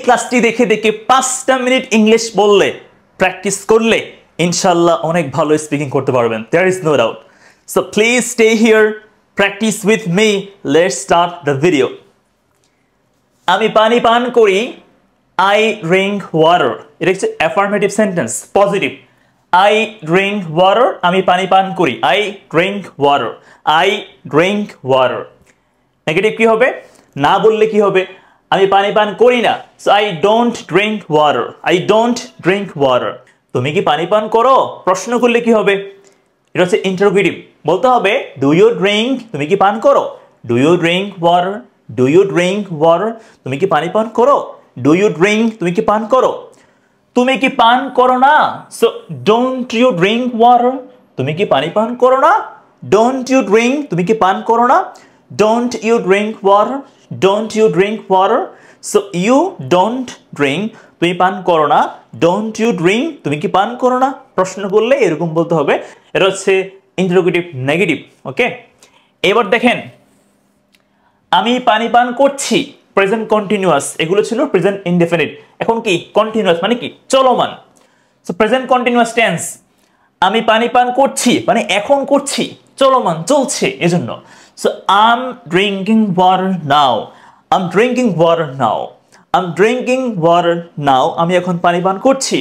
ক্লাসটি দেখে দেখে 5টা মিনিট ইংলিশ বললে প্র্যাকটিস করলে ইনশাআল্লাহ অনেক ভালো স্পিকিং করতে পারবেন there is no doubt so please stay here practice with me let's start the video আমি পানি পান করি I drink water এটা হচ্ছে affirmative sentence positive I drink water আমি পানি পান করি I drink water I drink water negative কি হবে না বললে কি হবে আমি পানি পান করি না so I don't drink water I don't drink water তুমি কি পানি পান করো প্রশ্ন করলে কি হবে এটা হচ্ছে ইন্টারোগেটিভ বলতে হবে do you drink তুমি কি পান করো do you drink water do you drink water তুমি কি পানি পান করো do you drink তুমি কি পান করো তুমি কি পান করো না so don't you drink water তুমি কি পানি পান করো না don't you drink তুমি কি পান করো না don't you drink water don't you drink water so you don't drink তুমি পান করো না don't you drink তুমি কি পান করো না প্রশ্ন করলে এরকম বলতে হবে এটা হচ্ছে ইন্টারোগেটিভ নেগেটিভ ওকে এবার দেখেন আমি পানি পান করছি প্রেজেন্ট কন্টিনিউয়াস এগুলো ছিল প্রেজেন্ট ইনডেফিনিট এখন কি কন্টিনিউয়াস মানে কি চলমান সো প্রেজেন্ট কন্টিনিউয়াস টেন্স আমি পানি পান করছি মানে এখন করছি চলমান চলছে এজন্য so I'm drinking water now I'm drinking water now I'm drinking water now আমি এখন পানি পান করছি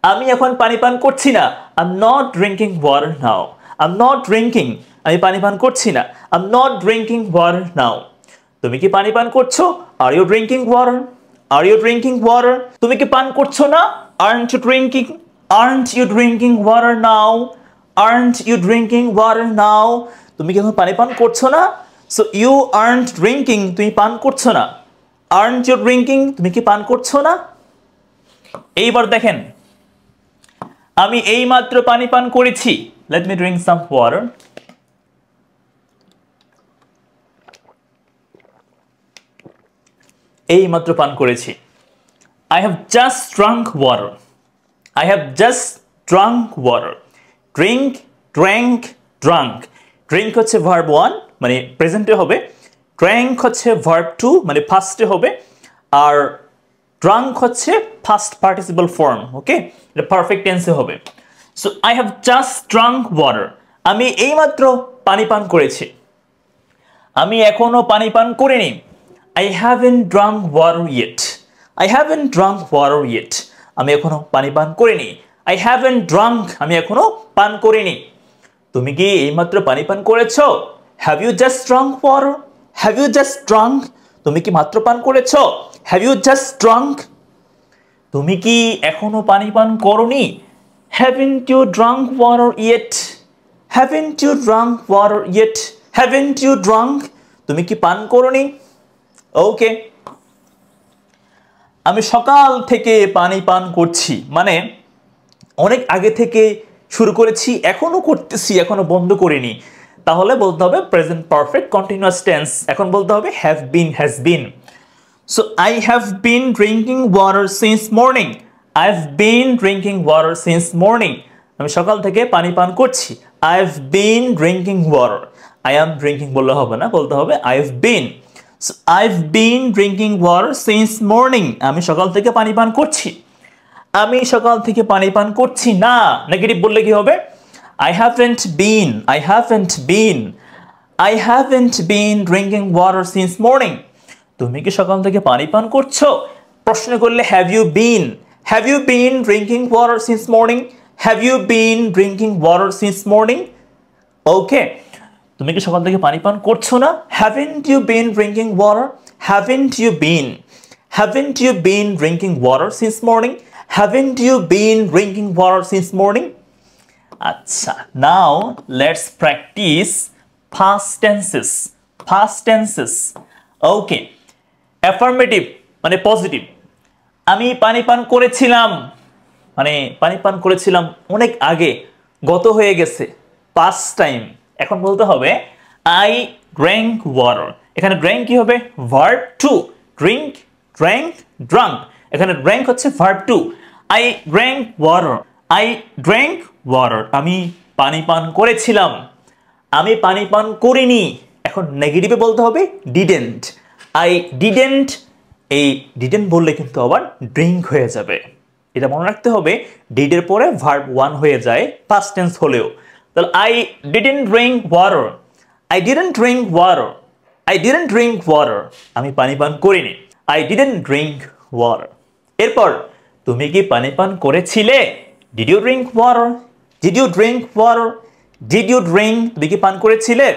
আমি এখন পানি পান করছি না I'm not drinking water now I'm not drinking আমি পানি পান করছি না I'm not drinking water now তুমি কি পানি পান করছো Are you drinking water Are you drinking water তুমি কি পান করছো না Aren't you drinking Aren't you drinking water now Aren't you drinking water now তুমি কি এখন পানি পান করছো না So you aren't drinking তুমি পান করছো না Aren't you drinking তুমি কি পান করছো না এইবার দেখেন আমি এইমাত্র পানি পান করেছি Let me drink some water এইমাত্র পান করেছি I have just drunk water I have just drunk water drink drank drunk drink হচ্ছে verb 1 মানে প্রেজেন্টে হবে drank হচ্ছে verb 2 মানে পাস্টে হবে আর drunk হচ্ছে past participle form ওকে এটা পারফেক্ট টেন্সে হবে so I have just drunk water আমি এইমাত্র পানি পান করেছি আমি এখনো পানি পান করিনি I haven't drunk water yet I haven't drunk water yet আমি এখনো পানি পান করিনি I haven't drunk আমি এখনো পান করিনি তুমি কি এইমাত্র পানি পান করেছো Have you just drunk water Have you just drunk তুমি কি মাত্র পান করেছো Have you just drunk তুমি কি এখনো পানি পান করোনি Haven't you drunk water yet Haven't you drunk water yet Haven't you drunk তুমি কি পান করোনি ওকে আমি সকাল থেকে পানি পান করছি মানে অনেক আগে থেকে শুরু করেছি এখনো করতেছি এখনো বন্ধ করিনি তাহলে বলতে হবে প্রেজেন্ট পারফেক্ট কন্টিনিউয়াস টেন্স এখন বলতে হবে have been has been so I have been drinking water since morning I've been drinking water since morning আমি সকাল থেকে পানি পান করছি I've been drinking water I am drinking বললে হবে না বলতে হবে I've been so I've been drinking water since morning আমি সকাল থেকে পানি পান করছি আমি সকাল থেকে পানি পান করছি না নেগেটিভ বললে কি হবে I haven't been I haven't been drinking water since morning তুমি কি সকাল থেকে পানি পান করছো প্রশ্ন করলে have you been drinking water since morning have you been drinking water since morning okay তুমি কি সকাল থেকে পানি পান করছো না haven't you been drinking water haven't you been drinking water since morning haven't you been drinking water since morning acha now let's practice past tenses okay affirmative মানে positive আমি পানি পান করেছিলাম মানে পানি পান করেছিলাম অনেক আগে গত হয়ে গেছে past time এখন বলতে হবে I drank water এখানে drank কি হবে verb 2 drink drank drunk এখানে drank হচ্ছে verb 2 I drank water আমি পানি পান করেছিলাম আমি পানি পান করিনি এখন নেগেটিভে বলতে হবে didn't I didn't এই ডিডেন্ট বললে কিন্তু আবার ড্রিঙ্ক হয়ে যাবে। এটা মনে রাখতে হবে, ডিড এর পরে ভার্ব ওয়ান হয়ে যায় পাস্ট টেন্স হলেও। তাহলে I didn't drink water, I didn't drink water, I didn't drink water, আমি পানি পান করিনি, আই ডিডেন্ট ড্রিঙ্ক ওয়াটার। এরপর তুমি কি পানি পান করেছিলে? Did you drink water, did you drink water, did you drink, তুমি কি পান করেছিলে?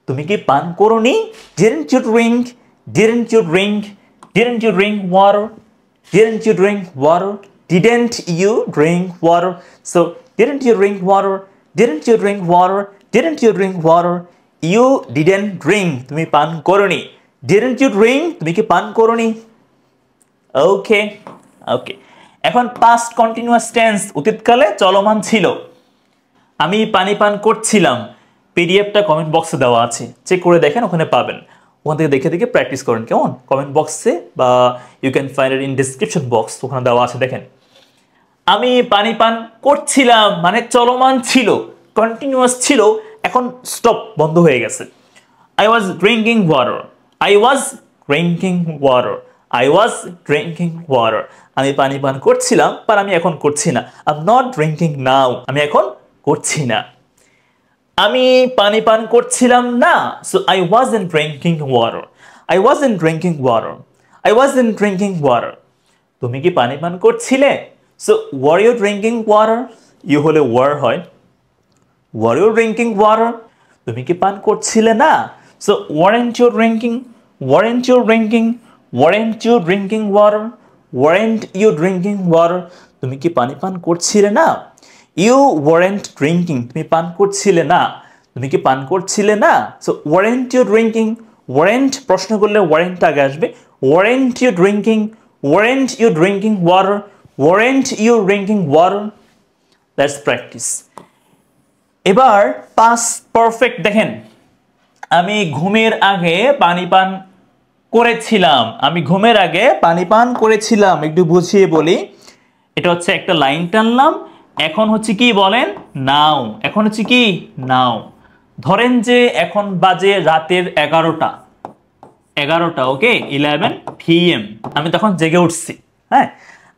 তুমি কি পান করোনি? Didn't you drink, didn't you drink, didn't you drink water, didn't you drink water, didn't you drink water. So didn't you drink water, didn't you drink water, didn't you drink water, you didn't drink, তুমি পান করোনি, didn't you drink, তুমি কি পান করোনি। ওকে ওকে, এখন past continuous tense, অতীতকালে চলমান ছিল। আমি পানি পান করছিলাম, পিডিএফটা কমেন্ট বক্সে দেওয়া আছে, চেক করে দেখেন, ওখানে পাবেন। ওখান থেকে দেখে দেখে প্র্যাকটিস করেন, কেমন? কমেন্ট বক্সে বা you can find it in description box, ওখানে দেওয়া আছে, দেখেন। আমি পানি পান করছিলাম মানে চলমান ছিল, কন্টিনিউয়াস ছিল, এখন স্টপ, বন্ধ হয়ে গেছে। I was drinking water, I was drinking water, I was drinking water. আমি পানি পান করছিলাম, ਪਰ আমি এখন করছি না। I am not drinking now, আমি এখন করছি না। আমি পানি পান করছিলাম না, so I wasn't drinking water, I wasn't drinking water, I wasn't drinking water. তুমি কি পানি পান করছিলে? So were you drinking water, you হলে ওয়ার হয়, ওয়ার ইউ ড্রিঙ্কিং ওয়াটার। তুমি কি পান করছিলে না? So weren't you drinking, weren't you drinking, weren't you drinking water, weren't you drinking water. তুমি কি পানি পান করছিলে না? ইউ ওয়ারেন্ট ড্রিঙ্কিং, তুমি পান করছিলে না, তুমি কি পান করছিলে না। So weren't you drinking, weren't প্রশ্ন করলে ওয়ারেন্ট আগে আসবে, weren't you drinking, weren't you drinking water, weren't you drinking water. Let's practise. এবার পাস্ট পারফেক্ট দেখেন, আমি ঘুমের আগে পানি পান করেছিলাম, আমি ঘুমের আগে পানি পান করেছিলাম। একটু বুঝিয়ে বলি, এটা হচ্ছে একটা লাইন টানলাম, এখন হচ্ছে কি বলেন, নাও। এখন হচ্ছে কি, নাও। ধরেন যে এখন বাজে রাতের 11টা, 11টা, ওকে, 11 PM, আমি তখন জেগে উঠছি। হ্যাঁ,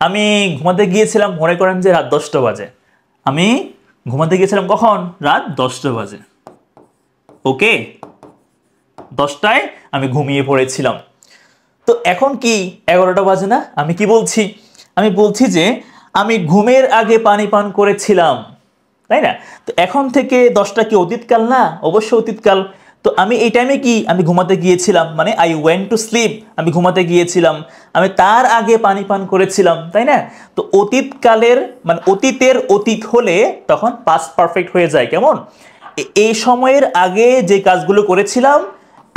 আমি ঘুমাতে গিয়েছিলাম, মনে করেন যে রাত 10টা বাজে, আমি ঘুমাতে গিয়েছিলাম কখন, রাত 10টা বাজে, ওকে, 10টায় আমি ঘুমিয়ে পড়েছিলাম। তো এখন কি 11টা বাজে না, আমি কি বলছি, আমি বলছি যে আমি ঘুমের আগে পানি পান করেছিলাম, তাই না? তো এখন থেকে 10টা কি অতীতকাল না? অবশ্যই অতীতকাল। তো আমি এই টাইমে কি, আমি ঘুমাতে গিয়েছিলাম, মানে আই ওয়েন্ট টু স্লিপ, আমি ঘুমাতে গিয়েছিলাম, আমি তার আগে পানি পান করেছিলাম, তাই না? তো অতীতকালের মানে অতীতের অতীত হলে তখন পাস্ট পারফেক্ট হয়ে যায়, কেমন? এই সময়ের আগে যে কাজগুলো করেছিলাম,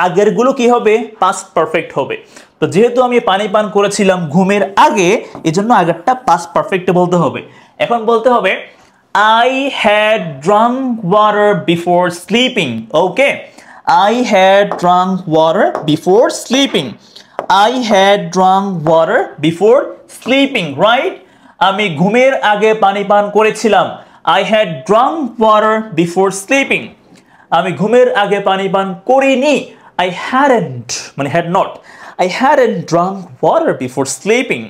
আগেরগুলো কি হবে, পাস্ট পারফেক্ট হবে। তো যেহেতু আমি পানি পান করেছিলাম ঘুমের আগে, এজন্য আগেরটা পাস্ট পারফেক্টে বলতে হবে। এখন বলতে হবে I had drunk water before sleeping. Okay, I had drunk water before sleeping. I had drunk water before sleeping, right? আমি ঘুমের আগে পানি পান করেছিলাম। I had drunk water before sleeping. আমি ঘুমের আগে পানি পান করিনি। I hadn't মানে had not. I hadn't drunk water before sleeping.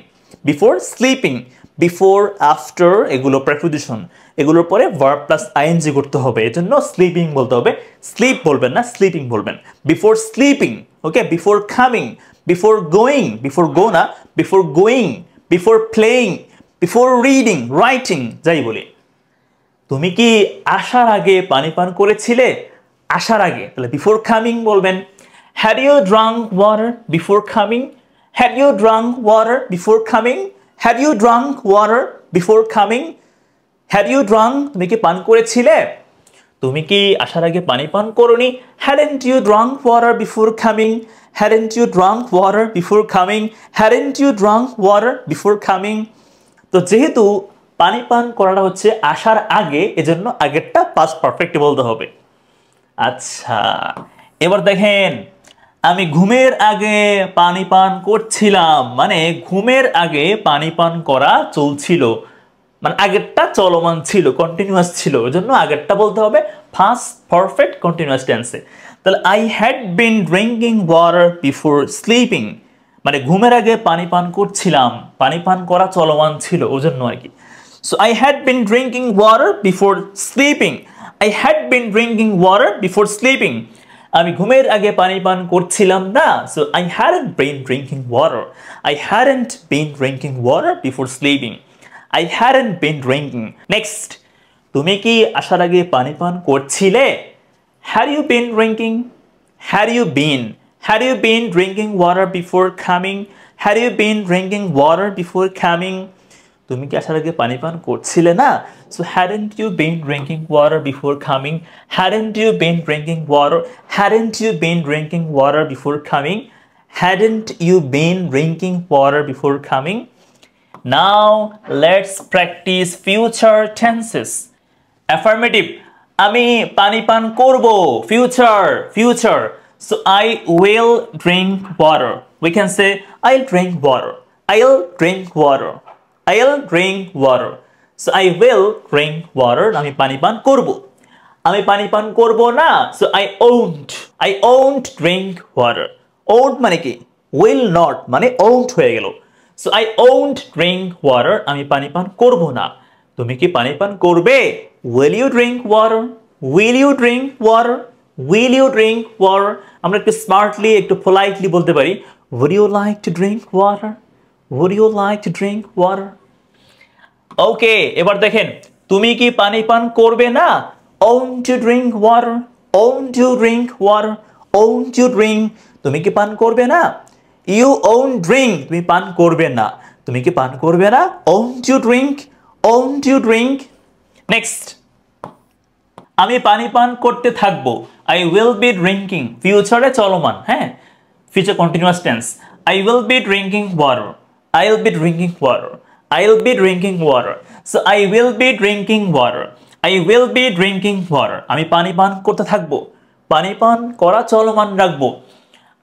Before sleeping. Before, after এগুলো প্রেপোজিশন, এগুলোর পরে ভার্ব প্লাস আইএনজি করতে হবে, এজন্য স্লিপিং বলতে হবে, স্লিপ বলবেন না, স্লিপিং বলবেন। Before sleeping, okay, before coming, before going, before go না, before going, before playing, before reading, writing, যাই বলি। তুমি কি আসার আগে পানি পান করেছিলে? আসার আগে, তাহলে বিফোর কামিং বলবেন। Had you drunk water before coming? Had you drunk water before coming? Had you drunk water before coming? Had you drunk, তুমি কি পান করেছিলে? তুমি কি আসার আগে পানি পান করোনি? Hadn't you drunk water before coming? Hadn't you drunk water before coming? Hadn't you drunk water before coming? তো যেহেতু পানি পান করাটা হচ্ছে আসার আগে, এজন্য আগেরটা পাস্ট পারফেক্ট বলতে হবে। আচ্ছা, এবার দেখেন, আমি ঘুমের আগে পানি পান করছিলাম, মানে ঘুমের আগে পানি পান করা চলছিল, মানে আগেরটা চলমান ছিল, কন্টিনিউয়াস ছিল, এজন্য আগেরটা বলতে হবে পাস্ট পারফেক্ট কন্টিনিউয়াস টেন্সে। তাহলে I had been drinking water before sleeping, মানে ঘুমের আগে পানি পান করছিলাম, পানি পান করা চলমান ছিল ওজন্য আর কি। So I had been drinking water before sleeping. I had been drinking water before sleeping. আমি ঘুমের আগে পানি পান করছিলাম না। So I hadn't been drinking water. I hadn't been drinking water before sleeping. I hadn't been drinking. Next, তুমি কি আসার আগে পানি পান করছিলে? Had you been drinking? Had you been? Had you been drinking water before coming? Had you been drinking water before coming? তুমি কি আসার আগে পানি পান করছিলে না? So hadn't you been drinking water before coming? Hadn't you been drinking water? Hadn't you been drinking water before coming? Hadn't you been drinking water before coming? Now let's practice future tenses. Affirmative. আমি পানি পান করব, future. So I will drink water. We can say I'll drink water. I'll drink water. I'll drink water. So I will drink water. আমি পানি পান করব। আমি পানি পান করব না। So I won't drink water. Won't মানে কি? Will not মানে won't হয়ে গেল। So I won't drink water. আমি পানি পান করব না। তুমি কি পানি পান করবে? Will you drink water? Will you drink water? Will you drink water? আমরা একটু স্মার্টলি, একটু পোলাইটলি বলতে পারি, Would you like to drink water? Would you like to drink water? ওকে, এবার দেখেন, তুমি কি পানি পান করবে না? Won't you drink water? Won't you drink water? Won't you drink? তুমি কি পান করবে না? You won't drink. তুমি পান করবে না। তুমি কি পান করবে না? Won't you drink? Won't you drink? Next, আমি পানি পান করতে থাকবো। I will be drinking. ফিউচারে চলমান, হ্যাঁ, future continuous tense. I will be drinking water. I'll be drinking water. I'll be drinking water. So I will be drinking water. I will be drinking water. আমি পানি পান করতে থাকবো। পানি পান করা চলমান রাখবো।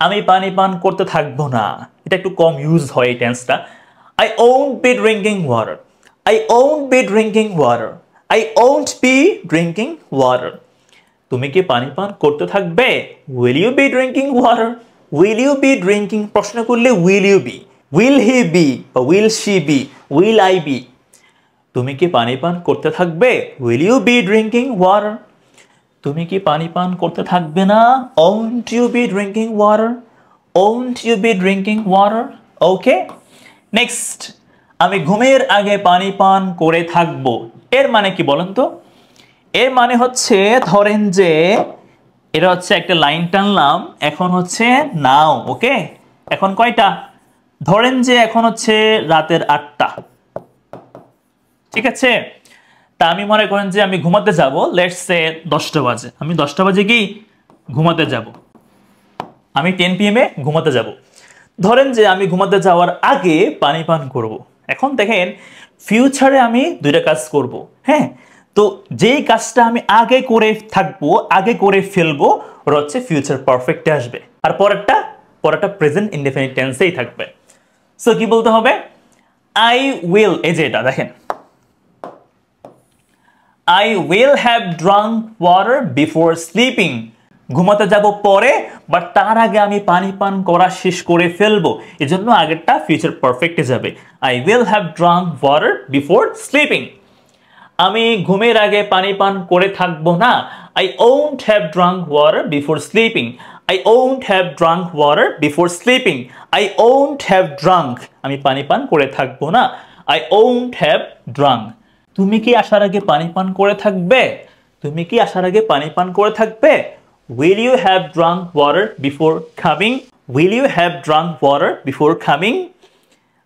আমি পানি পান করতে থাকবো না। এটা একটু কম ইউজ হয় এই টেন্সটা। I won't be drinking water. I won't be drinking water. I won't be drinking water. তুমি কি পানি পান করতে থাকবে? Will you be drinking water? Will you be drinking? প্রশ্ন করলে will you be? Will he be? বা will she be? Will I be? তুমি কি পানি পান করতে থাকবে? Will you be drinking water? তুমি কি পানি পান করতে থাকবে না? Won't you be drinking water? Won't you be drinking water? Okay? Next, আমি ঘুমের আগে পানি পান করে থাকবো। এর মানে কি বলেন তো? এর মানে হচ্ছে, ধরেন যে এটা হচ্ছে একটা লাইন টানলাম, এখন হচ্ছে নাও, ওকে? এখন কয়টা? ধরেন যে এখন হচ্ছে রাতের 8টা, ঠিক আছে? তা আমি মনে করেন যে আমি ঘুমাতে যাব, লেটস সে 10টা বাজে। আমি 10টা বাজে কি ঘুমাতে যাব, আমি 10 PM এ ঘুমাতে যাব। ধরেন যে আমি ঘুমাতে যাওয়ার আগে পানি পান করব। এখন দেখেন, ফিউচারে আমি দুইটা কাজ করব, হ্যাঁ? তো যেই কাজটা আমি আগে করে থাকবো, আগে করে ফেলবো, ওটা হচ্ছে ফিউচার পারফেক্টে আসবে। আর পরেরটা প্রেজেন্ট ইনডেফিনিট টেন্সেই থাকবে। সো কি বলতে হবে? আই উইল, এই যে এটা দেখেন, I will have drunk water before sleeping. ঘুমাতে যাব পরে, বাট তার আগে আমি পানি পান করা শেষ করে ফেলবো। এজন্য আগেরটা ফিউচার পারফেক্টে যাবে। I will have drunk water before sleeping. আমি ঘুমের আগে পানি পান করে থাকবো না। I won't have drunk water before sleeping. I won't have drunk water before sleeping. I won't have drunk. আমি পানি পান করে থাকবো না। I won't have drunk. তুমি কি আসার আগে পানি পান করে থাকবে? তুমি কি আসার আগে পানি পান করে থাকবে? Will you have drunk water before coming? Will you have drunk water before coming?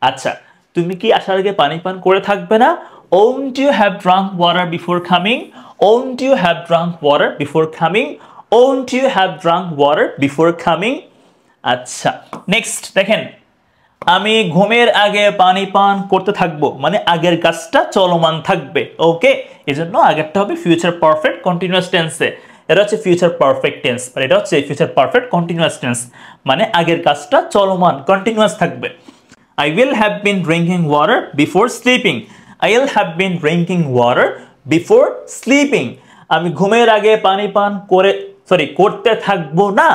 আচ্ছা, তুমি কি আসার আগে পানি পান করে থাকবে না? Won't you have drunk water before coming? Won't you have drunk water before coming? Won't you have drunk water before coming? আচ্ছা, নেক্সট দেখেন, আমি ঘুমের আগে পানি পান করতে থাকবো, মানে আগের কাজটা চলমান থাকবে, ওকে? এজন্য আগেরটা হবে ফিউচার পারফেক্ট কন্টিনিউয়াস টেন্সে। এটা হচ্ছে ফিউচার পারফেক্ট টেন্স, আর এটা হচ্ছে ফিউচার পারফেক্ট কন্টিনিউয়াস টেন্স, মানে আগের কাজটা চলমান কন্টিনিউয়াস থাকবে। I will have been drinking water before sleeping. I will have been drinking water before sleeping. আমি ঘুমের আগে পানি পান করতে থাকবো না।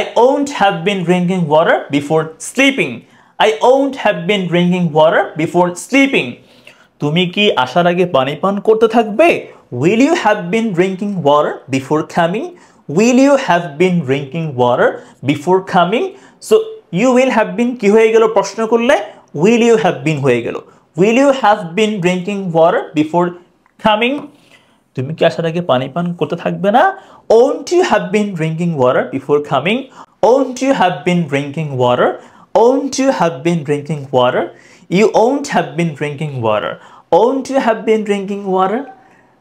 I won't have been drinking water before sleeping. I won't have been drinking water before sleeping. তুমি কি আসার আগে পানি পান করতে থাকবে? Will you have been drinking water before coming? Will you have been drinking water before coming? So you will have been কি হয়ে গেল প্রশ্ন করলে will you have been হয়ে গেল will you have been drinking water before coming? তুমি কি আসার আগে পানি পান করতে থাকবে না? Won't you have been drinking water before coming? Won't you have been drinking water? Won't you have been drinking water? You won't have been drinking water. Won't you have been drinking water?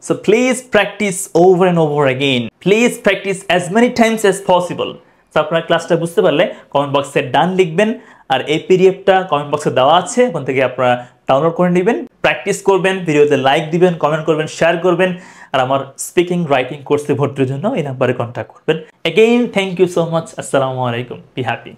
So please practice over and over again. Please practice as many times as possible. So আপনারা ক্লাসটা বুঝতে পারলে comment বক্সে ডান লিখবেন আর এই পিডিএফটা comment বক্সে দেওয়া আছে ওখান থেকে আপনারা ডাউনলোড করে নেবেন প্র্যাকটিস করবেন ভিডিওতে লাইক দিবেন কমেন্ট করবেন শেয়ার করবেন আর আমার স্পিকিং রাইটিং কোর্সে ভর্তির জন্য এই নাম্বারে কন্টাক্ট করবেন। Again, thank you so much. Assalamu alaikum. Be happy.